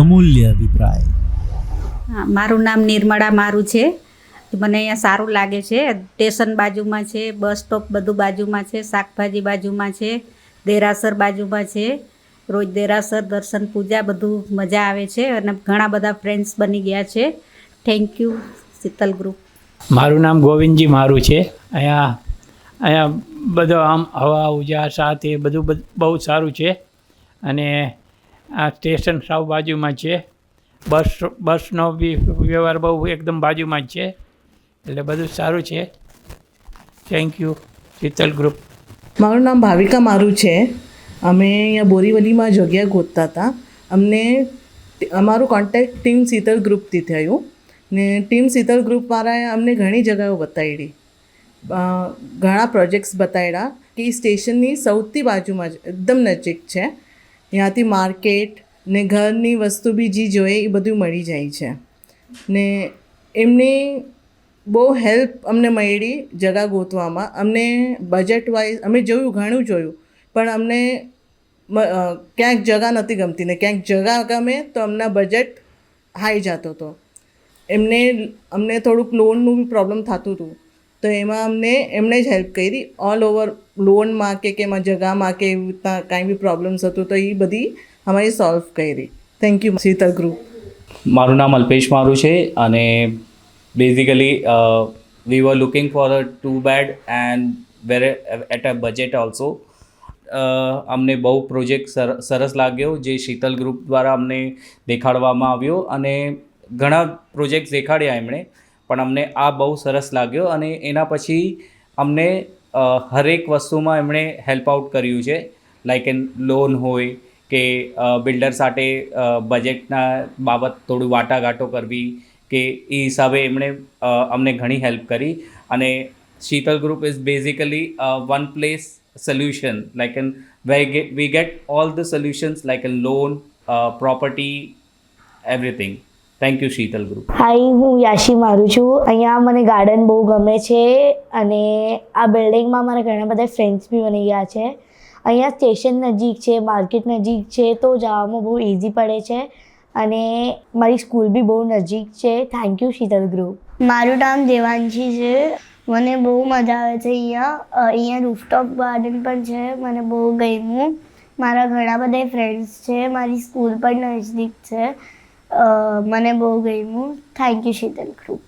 અમૂલ્ય અભિપ્રાય. હા, મારું નામ નિર્મળા મારું છે. મને અહીંયા સારું લાગે છે. સ્ટેશન બાજુમાં છે, બસ સ્ટોપ બધું બાજુમાં છે, શાકભાજી બાજુમાં છે, દેરાસર બાજુમાં છે. રોજ દેરાસર દર્શન પૂજા બધું મજા આવે છે અને ઘણા બધા ફ્રેન્ડ્સ બની ગયા છે. Thank you Sheetal group. મારું નામ ગોવિંદજી મારું છે. અહીંયા બધો આમ હવા ઉજાસ આ તે બધું બહુ સારું છે અને આ સ્ટેશન સાવ બાજુમાં છે. બસનો બી વ્યવહાર બહુ એકદમ બાજુમાં જ છે, એટલે બધું સારું છે. Thank you Sheetal group. મારું નામ ભાવિકા મારું છે. અમે અહીંયા બોરીવલીમાં જગ્યા ગોતતા હતા. અમારું કોન્ટેક્ટ ટીમ શીતલ ગ્રુપથી થયું ને ટીમ શીતલ ગ્રુપવાળાએ અમને ઘણી જગાઓ બતાવી, ઘણા પ્રોજેક્ટ્સ બતાવ્યા કે સ્ટેશનની સૌથી બાજુમાં જ એકદમ નજીક છે. ત્યાંથી માર્કેટ ને ઘરની વસ્તુ બી જે જોઈએ એ બધું મળી જાય છે ને એમની બહુ હેલ્પ અમને મળી જગા ગોતવામાં. અમને બજેટ વાઇઝ અમે ઘણું જોયું પણ અમને ક્યાંક જગા નથી ગમતી ને ક્યાંક જગા ગમે તો અમના બજેટ હાઈ જતો હતો. અમને થોડુંક લોનનું બી પ્રોબ્લેમ થતું હતું, તો એમાં એમણે જ હેલ્પ કરી. ઓલ ઓવર લોનમાં કે એમાં જગામાં કે એવી રીતના કાંઈ બી પ્રોબ્લેમ્સ હતું તો એ બધી અમારી સોલ્વ કરી. Thank you Sheetal group. મારું નામ અલ્પેશ મારું છે અને basically we were looking for a 2 bed and where at a budget also. અમને બહુ પ્રોજેક્ટ સરસ લાગ્યો જે શીતલ ગ્રુપ દ્વારા અમને દેખાડવામાં આવ્યો અને ઘણા પ્રોજેક્ટ્સ દેખાડ્યા એમણે, પણ અમને આ બહુ સરસ લાગ્યો અને એના પછી અમને હરેક વસ્તુમાં એમણે હેલ્પ આઉટ કર્યું છે. લાઇક એન લોન હોય કે બિલ્ડર સાથે બજેટના બાબત થોડું વાટાઘાટો કરવી કે એ હિસાબે એમણે અમને ઘણી હેલ્પ કરી. અને Sheetal group is basically one place solution, like in where we get all the solutions like a loan, property, everything. Thank you Sheetal Group. હાય, હું યાશી મારું છું. અહીંયા મને ગાર્ડન બહુ ગમે છે અને આ બિલ્ડિંગમાં મારા ઘણા બધા ફ્રેન્ડ્સ બી બની ગયા છે. અહીંયા સ્ટેશન નજીક છે, માર્કેટ નજીક છે, તો જવામાં બહુ ઇઝી પડે છે અને મારી સ્કૂલ બી બહુ નજીક છે. Thank you Sheetal group. મારું નામ દેવાંશી છે. મને બહુ મજા આવે છે અહીંયા રૂફટોપ ગાર્ડન પણ છે. મને બહુ ગમ્યું. મારા ઘણા બધા ફ્રેન્ડ્સ છે, મારી સ્કૂલ પણ નજીક છે. મને બહુ ગમ્યું. Thank you Sheetal group.